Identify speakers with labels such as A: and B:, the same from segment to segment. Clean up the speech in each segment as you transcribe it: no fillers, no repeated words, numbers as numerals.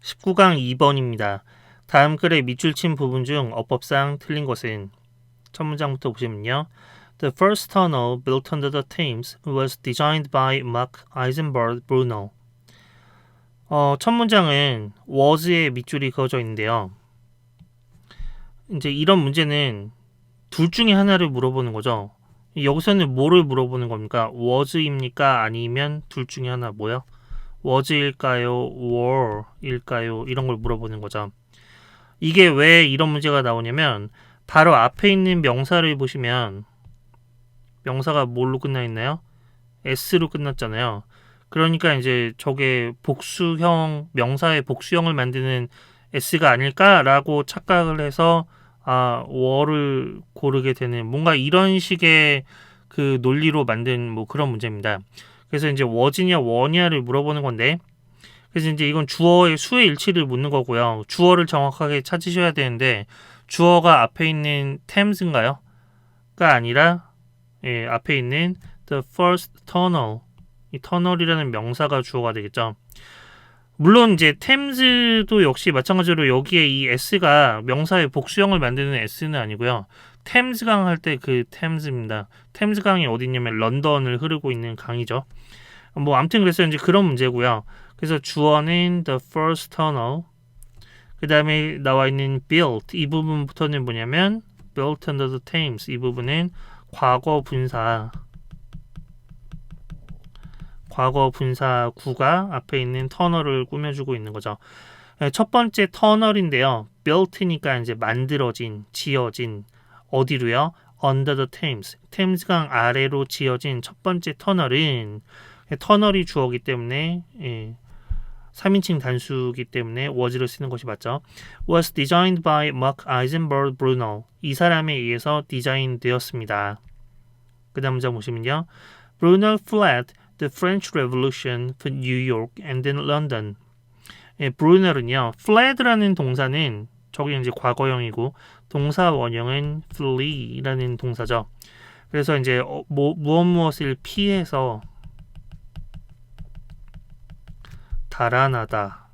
A: 19강 2번입니다. 다음 글의 밑줄 친 부분 중 어법상 틀린 것은 첫 문장부터 보시면요. The first tunnel built under the Thames was designed by Mark Eisenberg Brunel. 첫 문장은 was의 밑줄이 그어져 있는데요. 이제 이런 문제는 둘 중에 하나를 물어보는 거죠. 여기서는 뭐를 물어보는 겁니까? was입니까? 아니면 둘 중에 하나 뭐요? was일까요? were일까요? 이런 걸 물어보는 거죠. 이게 왜 이런 문제가 나오냐면 바로 앞에 있는 명사를 보시면 명사가 뭘로 끝나 있나요? s로 끝났잖아요. 그러니까 이제 저게 복수형 명사의 복수형을 만드는 s가 아닐까라고 착각을 해서 were를 고르게 되는 뭔가 이런 식의 그 논리로 만든 뭐 그런 문제입니다. 그래서 이제 was냐 were냐를 물어보는 건데 그래서 이제 이건 주어의 수의 일치를 묻는 거고요. 주어를 정확하게 찾으셔야 되는데 주어가 앞에 있는 Thames인가요? 가 아니라 앞에 있는 the first tunnel 이 터널이라는 명사가 주어가 되겠죠. 물론 이제 템즈도 역시 마찬가지로 여기에 이 s가 명사의 복수형을 만드는 s는 아니고요. 템즈강 할 때 그 템즈입니다. 템즈강이 어디 있냐면 런던을 흐르고 있는 강이죠. 뭐 아무튼 그래서 이제 그런 문제고요. 그래서 주어는 the first tunnel 그 다음에 나와 있는 built 이 부분부터는 뭐냐면 built under the Thames 이 부분은 과거 분사 구가 앞에 있는 터널을 꾸며주고 있는 거죠. 첫 번째 터널인데요. built니까 이제 만들어진, 지어진 어디로요? under the Thames. 템스강 아래로 지어진 첫 번째 터널은 터널이 주어기 때문에 3인칭 단수기 때문에 was를 쓰는 것이 맞죠. was designed by Mark Eisenberg Brunel. 이 사람에 의해서 디자인되었습니다. 그 다음 문장 보시면요. Brunel fled the French Revolution for New York and then London. 브루넬은요. fled라는 동사는 저게 이제 과거형이고 동사 원형은 flee라는 동사죠. 그래서 이제 무엇을 피해서 달아나다,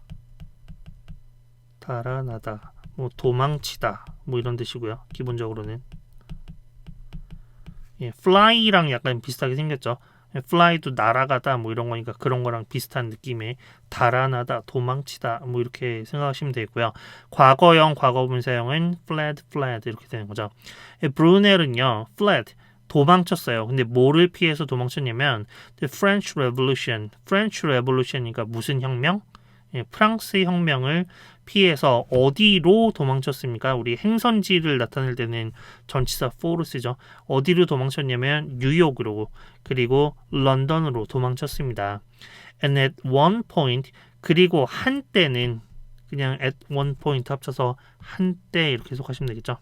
A: 뭐 도망치다, 뭐 이런 뜻이고요. 기본적으로는 fly랑 약간 비슷하게 생겼죠. fly도 날아가다 뭐 이런 거니까 그런 거랑 비슷한 느낌의 달아나다, 도망치다 뭐 이렇게 생각하시면 되고요. 과거형, 과거분사형은 fled 이렇게 되는 거죠. 브루넬은요, fled 도망쳤어요. 근데 뭐를 피해서 도망쳤냐면 the French Revolution이니까 무슨 혁명? 프랑스 혁명을 피해서 어디로 도망쳤습니까? 우리 행선지를 나타낼 때는 전치사 for를 쓰죠. 어디로 도망쳤냐면 뉴욕으로 그리고 런던으로 도망쳤습니다. And at one point 그리고 한때는 그냥 at one point 합쳐서 한때 이렇게 해석하시면 되겠죠.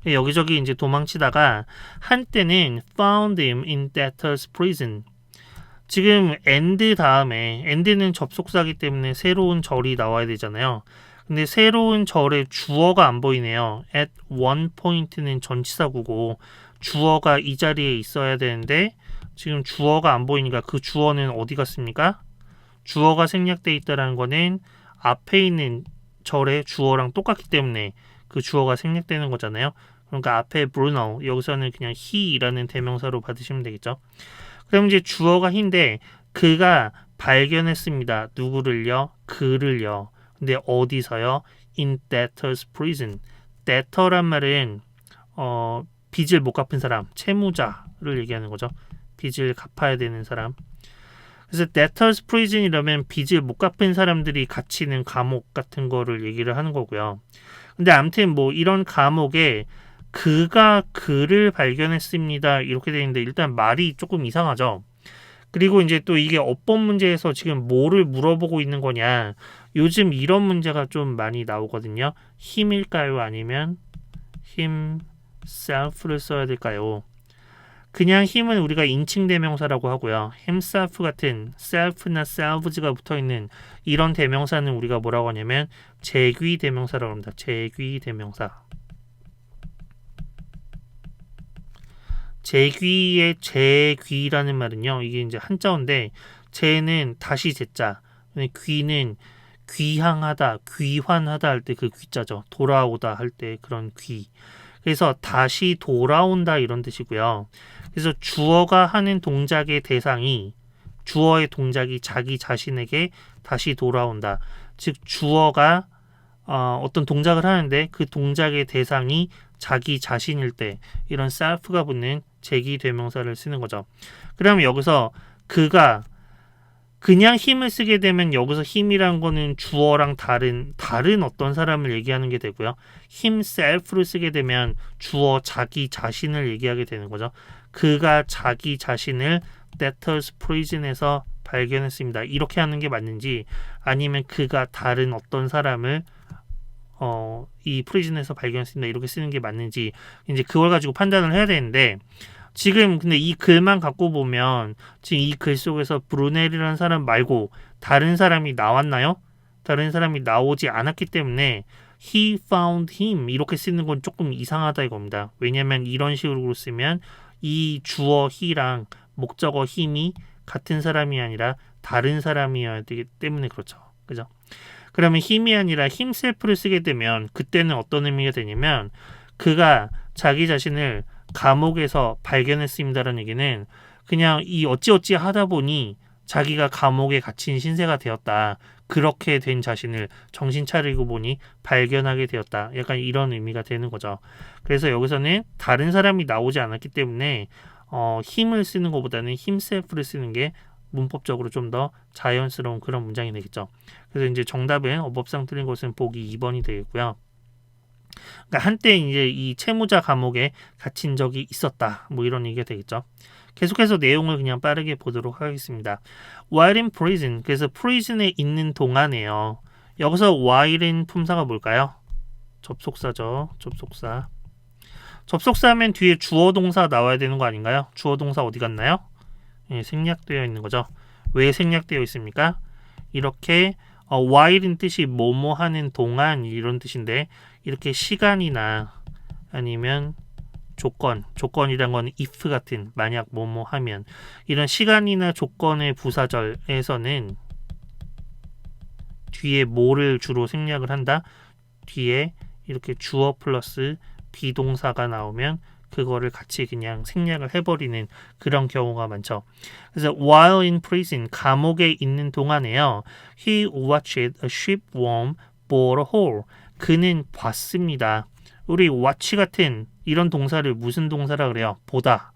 A: 여기저기 이제 도망치다가 한때는 found him in debtor's prison. 지금 and 다음에 and는 접속사기 때문에 새로운 절이 나와야 되잖아요. 근데 새로운 절의 주어가 안 보이네요. at one point는 전치사구고 주어가 이 자리에 있어야 되는데 지금 주어가 안 보이니까 그 주어는 어디 갔습니까? 주어가 생략돼 있다는 거는 앞에 있는 절의 주어랑 똑같기 때문에 그 주어가 생략되는 거잖아요. 그러니까 앞에 Bruno 여기서는 그냥 he라는 대명사로 받으시면 되겠죠. 그럼 이제 주어가 he인데 그가 발견했습니다. 누구를요? 그를요. 근데 어디서요? In debtor's prison. debtor란 말은 빚을 못 갚은 사람, 채무자를 얘기하는 거죠. 빚을 갚아야 되는 사람. 그래서 debtor's prison이라면 빚을 못 갚은 사람들이 갇히는 감옥 같은 거를 얘기를 하는 거고요. 근데 아무튼 뭐 이런 감옥에 그가 그를 발견했습니다. 이렇게 되어 있는데 일단 말이 조금 이상하죠. 그리고 이제 또 이게 어법 문제에서 지금 뭐를 물어보고 있는 거냐. 요즘 이런 문제가 좀 많이 나오거든요. 힘일까요? 아니면 himself를 써야 될까요? 그냥 힘은 우리가 인칭 대명사라고 하고요. himself 같은 self나 selves가 붙어있는 이런 대명사는 우리가 뭐라고 하냐면 제귀 대명사라고 합니다. 제귀 대명사. 제귀의 제귀라는 말은요. 이게 이제 한자어인데 제는 다시 제자. 근데 귀는 귀향하다, 귀환하다 할 때 그 귀자죠. 돌아오다 할 때 그런 귀. 그래서 다시 돌아온다 이런 뜻이고요. 그래서 주어가 하는 동작의 대상이 주어의 동작이 자기 자신에게 다시 돌아온다. 즉 주어가 어떤 동작을 하는데 그 동작의 대상이 자기 자신일 때 이런 self가 붙는 제기대명사를 쓰는 거죠. 그러면 여기서 그가 그냥 힘을 쓰게 되면 여기서 힘이란 거는 주어랑 다른 어떤 사람을 얘기하는 게 되고요. 힘 self를 쓰게 되면 주어 자기 자신을 얘기하게 되는 거죠. 그가 자기 자신을 debtor's prison에서 발견했습니다. 이렇게 하는 게 맞는지 아니면 그가 다른 어떤 사람을 이 프리즌에서 발견했습니다. 이렇게 쓰는 게 맞는지 이제 그걸 가지고 판단을 해야 되는데 지금 근데 이 글만 갖고 보면 지금 이 글 속에서 브루넬이라는 사람 말고 다른 사람이 나왔나요? 다른 사람이 나오지 않았기 때문에 he found him 이렇게 쓰는 건 조금 이상하다 이겁니다. 왜냐하면 이런 식으로 쓰면 이 주어 he랑 목적어 him이 같은 사람이 아니라 다른 사람이어야 되기 때문에 그렇죠. 그죠? 그러면 힘이 아니라 himself를 쓰게 되면 그때는 어떤 의미가 되냐면 그가 자기 자신을 감옥에서 발견했습니다라는 얘기는 그냥 이 어찌어찌 하다 보니 자기가 감옥에 갇힌 신세가 되었다. 그렇게 된 자신을 정신 차리고 보니 발견하게 되었다. 약간 이런 의미가 되는 거죠. 그래서 여기서는 다른 사람이 나오지 않았기 때문에 힘을 쓰는 것보다는 himself를 쓰는 게 문법적으로 좀 더 자연스러운 그런 문장이 되겠죠. 그래서 이제 정답은 어법상 틀린 것은 보기 2번이 되겠고요. 그러니까 한때 이제 이 채무자 감옥에 갇힌 적이 있었다. 뭐 이런 얘기가 되겠죠. 계속해서 내용을 그냥 빠르게 보도록 하겠습니다. While in prison, 그래서 prison에 있는 동안에요. 여기서 while인 품사가 뭘까요? 접속사죠. 접속사. 접속사하면 뒤에 주어 동사 나와야 되는 거 아닌가요? 주어 동사 어디 갔나요? 예, 생략되어 있는 거죠. 왜 생략되어 있습니까? 이렇게 while인 뜻이 뭐뭐 하는 동안 이런 뜻인데 이렇게 시간이나 아니면 조건이란 건 if 같은 만약 뭐뭐 하면 이런 시간이나 조건의 부사절에서는 뒤에 뭐를 주로 생략을 한다. 뒤에 이렇게 주어 플러스 비동사가 나오면 그거를 같이 그냥 생략을 해버리는 그런 경우가 많죠. 그래서 while in prison, 감옥에 있는 동안에요. He watched a shipworm bore a hole. 그는 봤습니다. 우리 watch 같은 이런 동사를 무슨 동사라 그래요? 보다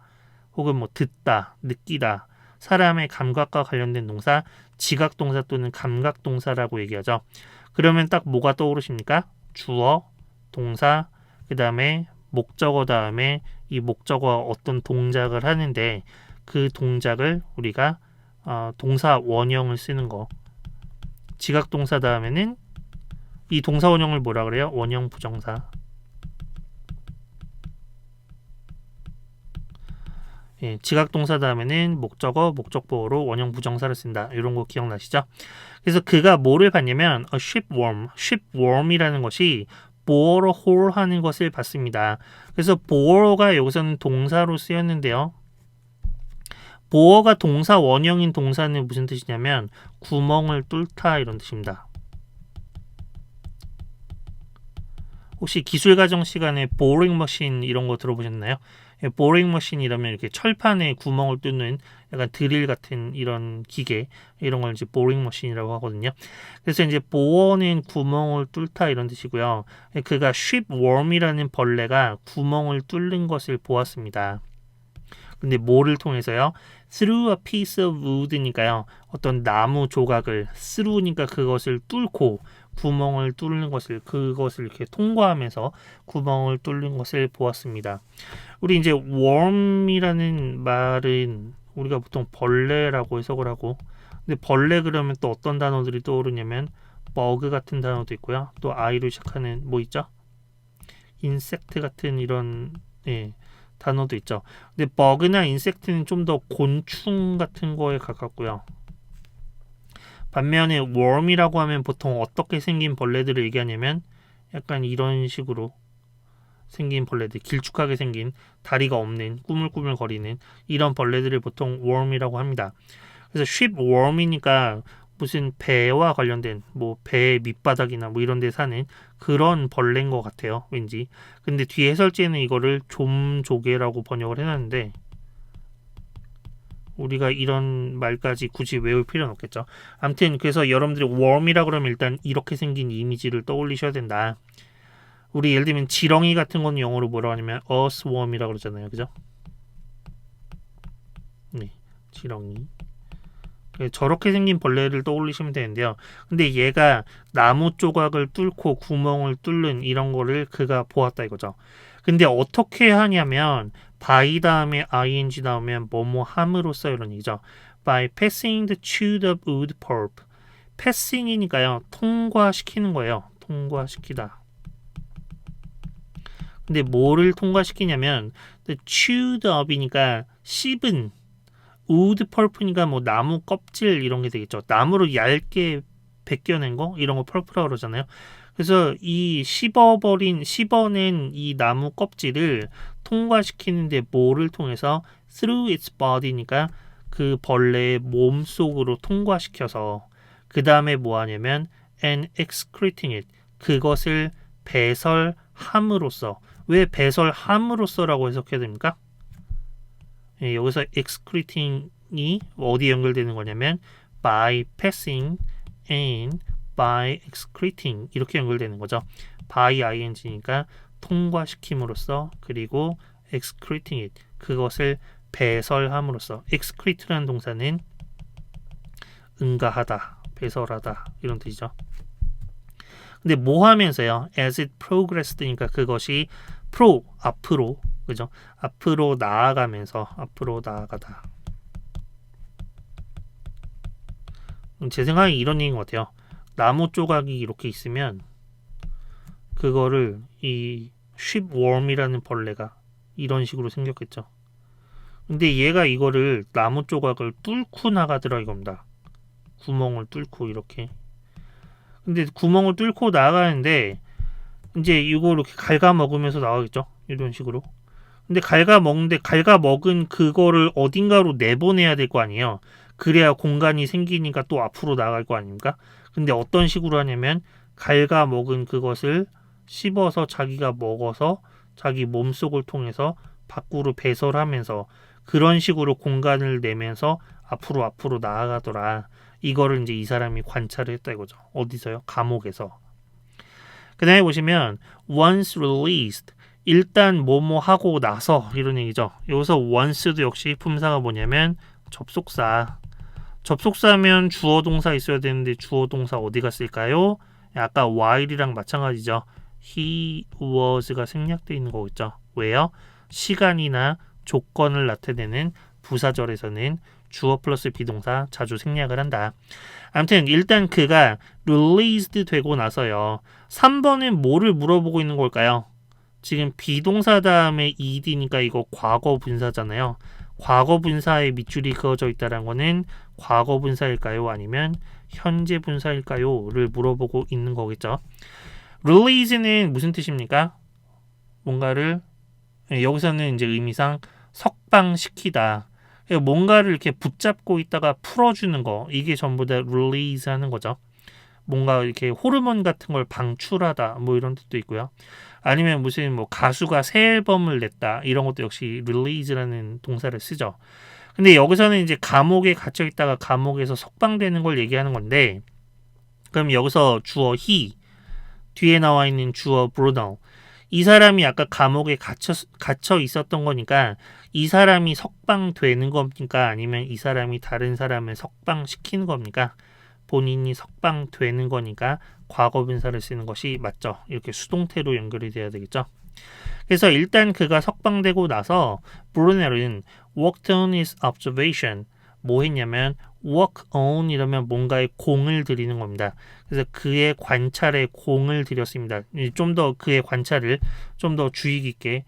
A: 혹은 뭐 듣다, 느끼다. 사람의 감각과 관련된 동사, 지각 동사 또는 감각 동사라고 얘기하죠. 그러면 딱 뭐가 떠오르십니까? 주어, 동사, 그 다음에 목적어 다음에 이 목적어가 어떤 동작을 하는데 그 동작을 우리가 동사 원형을 쓰는 거. 지각 동사 다음에는 이 동사 원형을 뭐라 그래요? 원형 부정사. 예, 지각 동사 다음에는 목적어, 목적보어로 원형 부정사를 쓴다. 이런 거 기억나시죠? 그래서 그가 뭐를 봤냐면 a shipworm이라는 것이 bore a hole 하는 것을 봤습니다. 그래서 bore가 여기서는 동사로 쓰였는데요. bore가 동사 원형인 동사는 무슨 뜻이냐면 구멍을 뚫다 이런 뜻입니다. 혹시 기술과정 시간에 boring machine 이런 거 들어보셨나요? boring machine 이라면 이렇게 철판에 구멍을 뚫는 약간 드릴 같은 이런 기계 이런 걸 이제 boring machine이라고 하거든요. 그래서 이제 bore는 구멍을 뚫다 이런 뜻이고요. 그가 shipworm이라는 벌레가 구멍을 뚫는 것을 보았습니다. 근데 뭐를 통해서요? through a piece of wood니까요. 어떤 나무 조각을 through니까 그것을 뚫고 구멍을 뚫는 그것을 이렇게 통과하면서 구멍을 뚫는 것을 보았습니다. 우리 이제 worm이라는 말은 우리가 보통 벌레라고 해석을 하고 근데 벌레 그러면 또 어떤 단어들이 떠오르냐면 bug 같은 단어도 있고요. 또 I로 시작하는 뭐 있죠? insect 같은 이런 단어도 있죠. 근데 bug나 insect는 좀 더 곤충 같은 거에 가깝고요. 반면에 worm이라고 하면 보통 어떻게 생긴 벌레들을 얘기하냐면 약간 이런 식으로 생긴 벌레들, 길쭉하게 생긴 다리가 없는 꾸물꾸물 거리는 이런 벌레들을 보통 worm이라고 합니다. 그래서 shipworm이니까 무슨 배와 관련된 뭐 배 밑바닥이나 뭐 이런 데 사는 그런 벌레인 것 같아요. 왠지. 근데 뒤에 해설지에는 이거를 좀조개라고 번역을 해놨는데 우리가 이런 말까지 굳이 외울 필요는 없겠죠. 아무튼 그래서 여러분들이 worm이라 그러면 일단 이렇게 생긴 이미지를 떠올리셔야 된다. 우리 예를 들면 지렁이 같은 건 영어로 뭐라고 하냐면 earthworm이라고 그러잖아요. 그죠? 네, 지렁이. 저렇게 생긴 벌레를 떠올리시면 되는데요. 근데 얘가 나무 조각을 뚫고 구멍을 뚫는 이런 거를 그가 보았다 이거죠. 근데 어떻게 하냐면 by 다음에 ing 나오면 뭐뭐 함으로써 이런 얘기죠. by passing the chewed up wood pulp. passing이니까요. 통과시키는 거예요. 통과시키다. 근데 뭐를 통과시키냐면 the chewed up이니까 씹은 우드 펄프니까 뭐 나무 껍질 이런 게 되겠죠. 나무로 얇게 벗겨낸 거 이런 거 펄프라고 그러잖아요. 그래서 이 씹어낸 이 나무 껍질을 통과시키는데 뭐를 통해서 through its body니까 그 벌레의 몸 속으로 통과시켜서 그 다음에 뭐 하냐면 and excreting it 그것을 배설함으로써 왜 배설함으로써라고 해석해야 됩니까? 예, 여기서 excreting이 어디에 연결되는 거냐면 by passing and by excreting 이렇게 연결되는 거죠. by ing니까 통과시킴으로써 그리고 excreting it 그것을 배설함으로써 excrete라는 동사는 응가하다, 배설하다 이런 뜻이죠. 근데 뭐 하면서요? as it progressed니까 그것이 앞으로 그죠? 앞으로 나아가면서 앞으로 나아가다. 제 생각에 이런 얘기인 것 같아요. 나무 조각이 이렇게 있으면 그거를 이 쉽웜이라는 벌레가 이런 식으로 생겼겠죠. 근데 얘가 이거를 나무 조각을 뚫고 나가더라 이겁니다. 구멍을 뚫고 이렇게. 근데 구멍을 뚫고 나가는데 이제 이거 이렇게 갉아먹으면서 나가겠죠. 이런 식으로. 근데 갉아먹은 그거를 어딘가로 내보내야 될 거 아니에요. 그래야 공간이 생기니까 또 앞으로 나갈 거 아닙니까? 근데 어떤 식으로 하냐면 갉아먹은 그것을 씹어서 자기가 먹어서 자기 몸속을 통해서 밖으로 배설하면서 그런 식으로 공간을 내면서 앞으로 나아가더라. 이거를 이제 이 사람이 관찰을 했다 이거죠. 어디서요? 감옥에서. 그 다음에 보시면 once released 일단 뭐뭐 하고 나서 이런 얘기죠. 여기서 once도 역시 품사가 뭐냐면 접속사면 주어 동사 있어야 되는데 주어 동사 어디 갔을까요? 아까 while이랑 마찬가지죠. he was가 생략되어 있는 거겠죠. 왜요? 시간이나 조건을 나타내는 부사절에서는 주어 플러스 비동사 자주 생략을 한다. 아무튼 일단 그가 released 되고 나서요. 3번은 뭐를 물어보고 있는 걸까요? 지금 비동사 다음에 ed니까 이거 과거 분사잖아요. 과거 분사에 밑줄이 그어져 있다는 거는 과거 분사일까요? 아니면 현재 분사일까요?를 물어보고 있는 거겠죠. release는 무슨 뜻입니까? 뭔가를 여기서는 이제 의미상 석방시키다. 뭔가를 이렇게 붙잡고 있다가 풀어주는 거 이게 전부 다 release 하는 거죠. 뭔가 이렇게 호르몬 같은 걸 방출하다 뭐 이런 뜻도 있고요. 아니면 무슨 뭐 가수가 새 앨범을 냈다 이런 것도 역시 release라는 동사를 쓰죠. 근데 여기서는 이제 감옥에 갇혀 있다가 감옥에서 석방되는 걸 얘기하는 건데 그럼 여기서 주어 he 뒤에 나와 있는 주어 Bruno 이 사람이 아까 감옥에 갇혀 있었던 거니까 이 사람이 석방되는 겁니까? 아니면 이 사람이 다른 사람을 석방시키는 겁니까? 본인이 석방되는 거니까 과거 분사를 쓰는 것이 맞죠. 이렇게 수동태로 연결이 돼야 되겠죠. 그래서 일단 그가 석방되고 나서 브루넬은 worked on his observation 뭐 했냐면 work on 이러면 뭔가에 공을 들이는 겁니다. 그래서 그의 관찰에 공을 들였습니다. 좀 더 그의 관찰을 좀 더 주의 깊게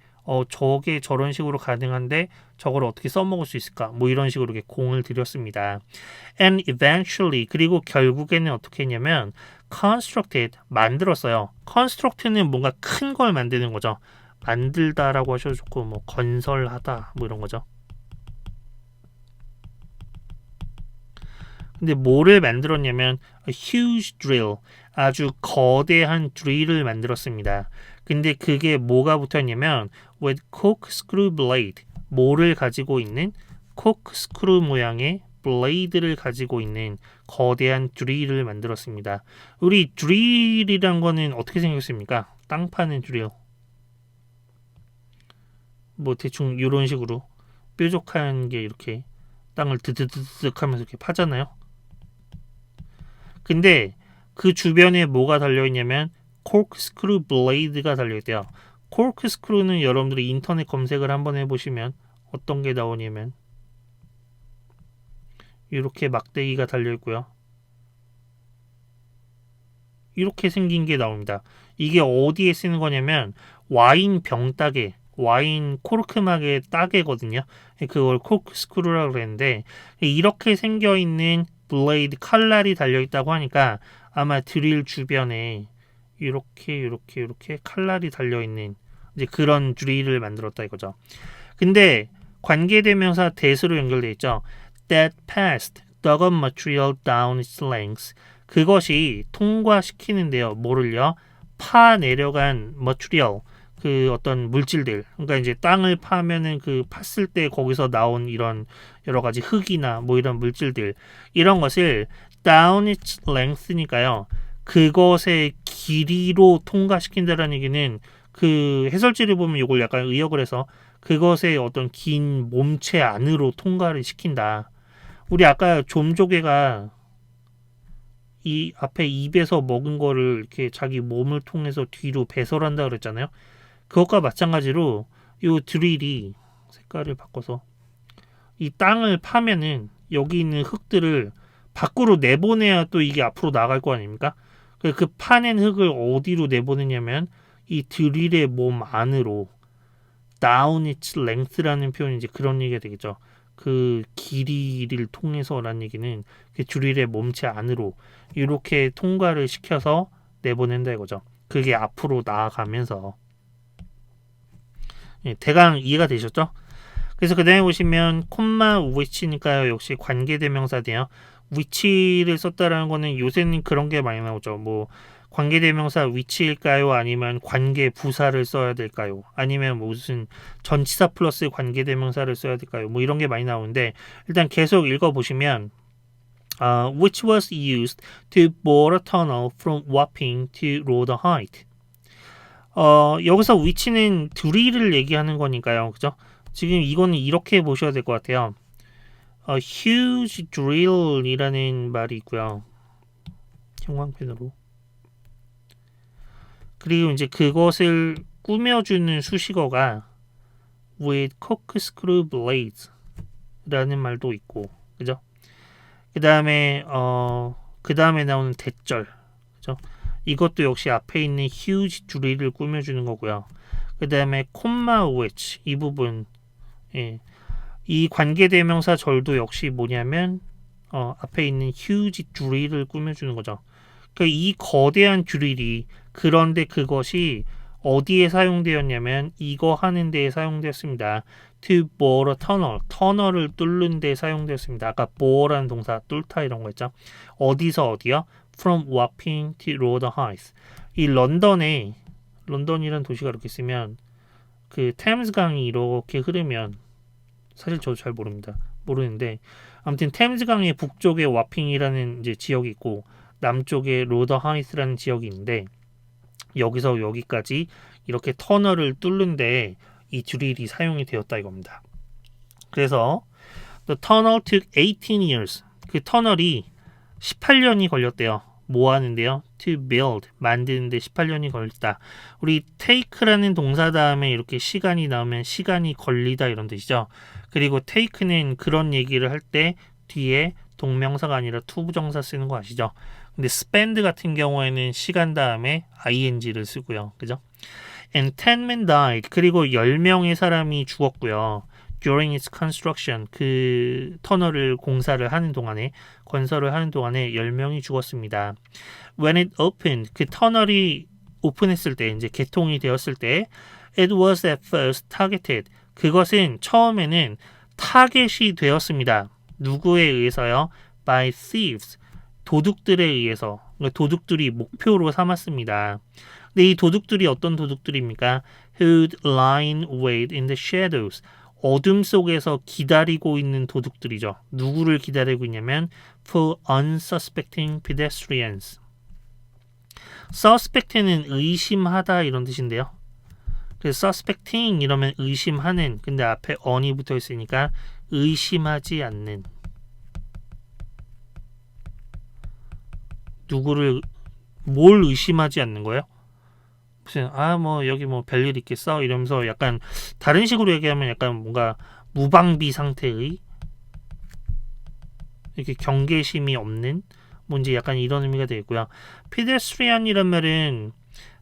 A: 저게 저런 식으로 가능한데 저걸 어떻게 써먹을 수 있을까? 뭐 이런 식으로 이렇게 공을 들였습니다. And eventually 그리고 결국에는 어떻게 했냐면 constructed 만들었어요. construct는 뭔가 큰 걸 만드는 거죠. 만들다라고 하셔도 좋고 뭐 건설하다 뭐 이런 거죠. 근데 뭐를 만들었냐면 a huge drill, 아주 거대한 드릴을 만들었습니다. 근데 그게 뭐가 붙었냐면 with corkscrew blade, 뭐를 가지고 있는 corkscrew 모양의 블레이드를 가지고 있는 거대한 드릴을 만들었습니다. 우리 드릴이란 거는 어떻게 생겼습니까? 땅 파는 드릴. 뭐 대충 이런 식으로 뾰족한 게 이렇게 땅을 드드드득 하면서 이렇게 파잖아요. 근데 그 주변에 뭐가 달려있냐면 corkscrew blade가 달려있대요. corkscrew는 여러분들이 인터넷 검색을 한번 해보시면 어떤 게 나오냐면 이렇게 막대기가 달려있고요. 이렇게 생긴 게 나옵니다. 이게 어디에 쓰는 거냐면 와인 병 따개, 와인 코르크막의 따개거든요. 그걸 코르크스크루라고 그랬는데 이렇게 생겨있는 블레이드 칼날이 달려있다고 하니까 아마 드릴 주변에 이렇게 칼날이 달려있는 이제 그런 드릴을 만들었다 이거죠. 근데 관계대명사 that으로 연결되어 있죠. That passed dug material down its length. 그것이 통과시키는데요. 뭐를요? 파 내려간 material, 그 어떤 물질들. 그러니까 이제 땅을 파면은 그 팠을 때 거기서 나온 이런 여러 가지 흙이나 뭐 이런 물질들, 이런 것을 down its length니까요. 그것의 길이로 통과시킨다라는 얘기는 그 해설지를 보면 이걸 약간 의역을 해서 그것의 어떤 긴 몸체 안으로 통과를 시킨다. 우리 아까 좀조개가 이 앞에 입에서 먹은 거를 이렇게 자기 몸을 통해서 뒤로 배설한다 그랬잖아요. 그것과 마찬가지로 이 드릴이 색깔을 바꿔서 이 땅을 파면은 여기 있는 흙들을 밖으로 내보내야 또 이게 앞으로 나갈 거 아닙니까? 그 파낸 흙을 어디로 내보내냐면 이 드릴의 몸 안으로 down its length라는 표현이 이제 그런 얘기가 되겠죠. 그 길이를 통해서라는 얘기는 그 드릴의 몸체 안으로 이렇게 통과를 시켜서 내보낸다 이거죠. 그게 앞으로 나아가면서 대강 이해가 되셨죠? 그래서 그 다음에 보시면 콤마 which니까요. 역시 관계대명사돼요. which를 썼다라는 거는 요새는 그런 게 많이 나오죠. 뭐 관계대명사 which일까요? 아니면 관계부사를 써야 될까요? 아니면 무슨 전치사 플러스 관계대명사를 써야 될까요? 뭐 이런 게 많이 나오는데 일단 계속 읽어보시면 which was used to bore a tunnel from Wapping to Rotherhithe. 여기서 which는 드릴을 얘기하는 거니까요. 그죠? 지금 이거는 이렇게 보셔야 될 것 같아요. huge drill이라는 말이 있고요. 형광펜으로. 그리고 이제 그것을 꾸며주는 수식어가 with corkscrew blades 라는 말도 있고, 그죠? 그 다음에 나오는 대절, 그죠? 이것도 역시 앞에 있는 huge drill을 꾸며주는 거고요. 그 다음에 콤마 which 이 부분, 예. 이 관계대명사 절도 역시 뭐냐면 앞에 있는 huge drill을 꾸며주는 거죠. 그러니까 이 거대한 드릴이 그런데 그것이 어디에 사용되었냐면 이거 하는 데에 사용되었습니다. To bore a tunnel, 터널을 뚫는 데 사용되었습니다. 아까 bore라는 동사 뚫다 이런 거 있죠. 어디서 어디요? From Wapping to Rotherhithe. 이 런던이라는 도시가 이렇게 있으면 그 템스강이 이렇게 흐르면 사실 저도 잘 모르는데 아무튼 템스강의 북쪽에 와핑이라는 이제 지역이 있고 남쪽에 로더하이스라는 지역이 있는데 여기서 여기까지 이렇게 터널을 뚫는데 이 드릴이 사용이 되었다 이겁니다. 그래서 the tunnel took 18 years. 그 터널이 18년이 걸렸대요. 뭐 하는데요? to build, 만드는데 18년이 걸렸다. 우리 take라는 동사 다음에 이렇게 시간이 나오면 시간이 걸리다 이런 뜻이죠. 그리고 take는 그런 얘기를 할 때 뒤에 동명사가 아니라 투부정사 쓰는 거 아시죠? 근데 spend 같은 경우에는 시간 다음에 ing를 쓰고요. 그죠? And 10 men died. 그리고 10명의 사람이 죽었고요. During its construction. 그 터널을 공사를 하는 동안에 건설을 하는 동안에 10명이 죽었습니다. When it opened. 그 터널이 오픈했을 때 이제 개통이 되었을 때 it was at first targeted. 그것은 처음에는 타겟이 되었습니다. 누구에 의해서요? by thieves. 도둑들에 의해서. 그러니까 도둑들이 목표로 삼았습니다. 근데 이 도둑들이 어떤 도둑들입니까? Who'd lie in wait in the shadows. 어둠 속에서 기다리고 있는 도둑들이죠. 누구를 기다리고 있냐면 for unsuspecting pedestrians. suspect는 의심하다 이런 뜻인데요. 그래서 suspecting 이러면 의심하는, 근데 앞에 on이 붙어 있으니까 의심하지 않는. 누구를 뭘 의심하지 않는 거예요? 무슨 뭐 여기 뭐 별일 있겠어 이러면서 약간 다른 식으로 얘기하면 약간 뭔가 무방비 상태의 이렇게 경계심이 없는 뭔지 약간 이런 의미가 되겠고요. pedestrian이란 말은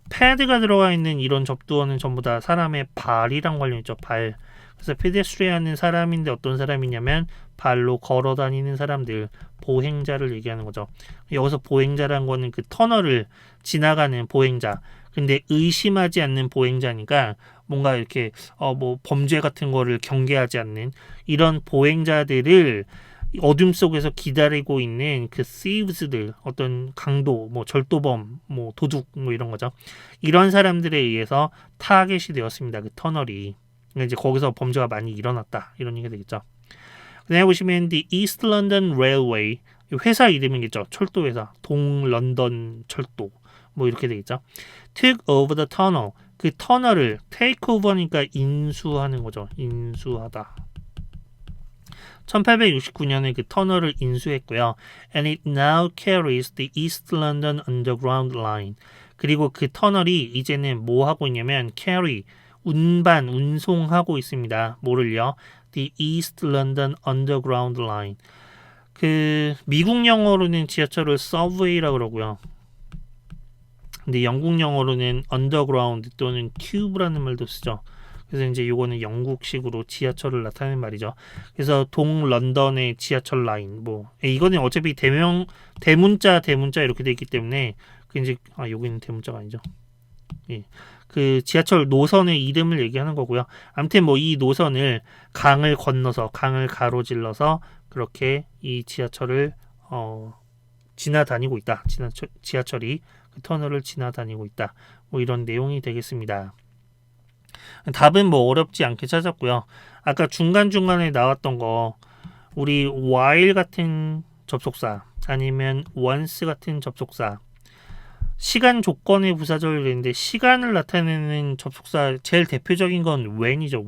A: 패드가 들어가 있는 이런 접두어는 전부 다 사람의 발이랑 관련 있죠. 발. 그래서 pedestrian은 사람인데 어떤 사람이냐면 발로 걸어 다니는 사람들, 보행자를 얘기하는 거죠. 여기서 보행자라는 거는 그 터널을 지나가는 보행자. 근데 의심하지 않는 보행자니까 뭔가 이렇게 뭐 범죄 같은 거를 경계하지 않는 이런 보행자들을 어둠 속에서 기다리고 있는 그 thieves들, 어떤 강도, 뭐 절도범, 뭐 도둑, 뭐 이런 거죠. 이런 사람들에 의해서 타겟이 되었습니다. 그 터널이. 그러니까 이제 거기서 범죄가 많이 일어났다 이런 얘기가 되겠죠. 그다음에 보시면 the East London Railway, 회사 이름이겠죠. 철도 회사, 동런던 철도, 뭐 이렇게 되겠죠. took over the tunnel, 그 터널을 take over니까 인수하는 거죠. 인수하다. 1869년에 그 터널을 인수했고요. And it now carries the East London Underground Line. 그리고 그 터널이 이제는 뭐 하고 있냐면 carry, 운반, 운송하고 있습니다. 뭐를요? The East London Underground Line. 그 미국 영어로는 지하철을 subway라고 그러고요. 근데 영국 영어로는 underground 또는 tube라는 말도 쓰죠. 그래서 이제 요거는 영국식으로 지하철을 나타내는 말이죠. 그래서 동런던의 지하철 라인, 뭐 이거는 어차피 대문자 이렇게 돼 있기 때문에 그 이제 여기는 대문자가 아니죠. 예. 그 지하철 노선의 이름을 얘기하는 거고요. 아무튼 뭐 이 노선을 강을 건너서, 강을 가로질러서 그렇게 이 지하철을 지나다니고 있다. 지하철이 그 터널을 지나다니고 있다. 뭐 이런 내용이 되겠습니다. 답은 뭐 어렵지 않게 찾았고요. 아까 중간중간에 나왔던 거, 우리 while 같은 접속사 아니면 once 같은 접속사, 시간 조건의 부사절을 했는데 시간을 나타내는 접속사 제일 대표적인 건 when이죠.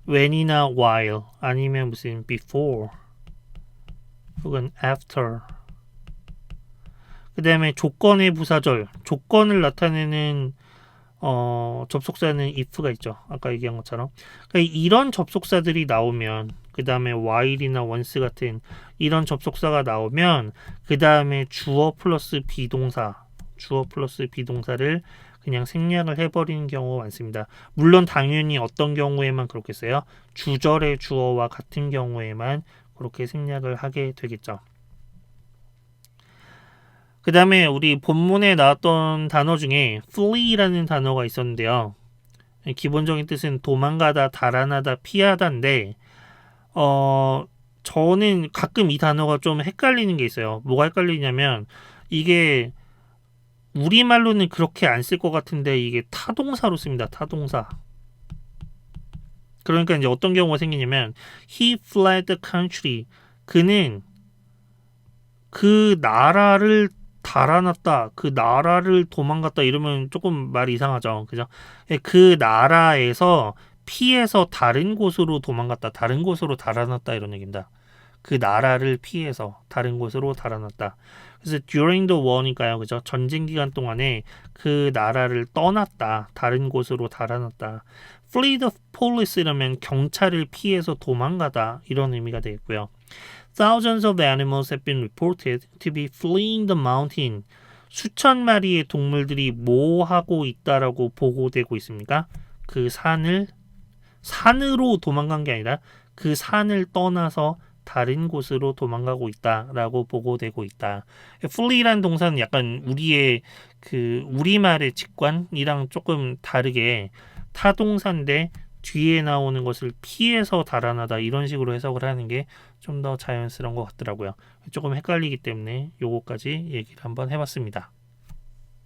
A: when이나 while 아니면 무슨 before 혹은 after. 그 다음에 조건의 부사절, 조건을 나타내는 접속사는 if가 있죠. 아까 얘기한 것처럼. 그러니까 이런 접속사들이 나오면, 그 다음에 while이나 once 같은 이런 접속사가 나오면 그 다음에 주어 플러스 비동사를 그냥 생략을 해버리는 경우가 많습니다. 물론 당연히 어떤 경우에만 그렇겠어요? 주절의 주어와 같은 경우에만 그렇게 생략을 하게 되겠죠. 그 다음에 우리 본문에 나왔던 단어 중에 flee라는 단어가 있었는데요. 기본적인 뜻은 도망가다, 달아나다, 피하다인데 저는 가끔 이 단어가 좀 헷갈리는 게 있어요. 뭐가 헷갈리냐면 이게 우리말로는 그렇게 안 쓸 것 같은데 이게 타동사로 씁니다. 타동사. 그러니까 이제 어떤 경우가 생기냐면 he fled the country. 그는 그 나라를 달아났다, 그 나라를 도망갔다 이러면 조금 말이 이상하죠. 그죠? 그 나라에서 피해서 다른 곳으로 도망갔다, 다른 곳으로 달아났다 이런 얘기입니다. 그 나라를 피해서 다른 곳으로 달아났다. 그래서 during the war니까요. 그죠? 전쟁 기간 동안에 그 나라를 떠났다, 다른 곳으로 달아났다. flee the police 이러면 경찰을 피해서 도망가다 이런 의미가 되겠고요. Thousands of animals have been reported to be fleeing the mountain. 수천 마리의 동물들이 뭐 하고 있다라고 보고되고 있습니까? 그 산으로 도망간 게 아니라 그 산을 떠나서 다른 곳으로 도망가고 있다라고 보고되고 있다. flee라는 동사는 약간 우리의 그 우리말의 직관이랑 조금 다르게 타동사인데 뒤에 나오는 것을 피해서 달아나다 이런 식으로 해석을 하는 게 좀 더 자연스러운 것 같더라고요. 조금 헷갈리기 때문에 요거까지 얘기를 한번 해봤습니다.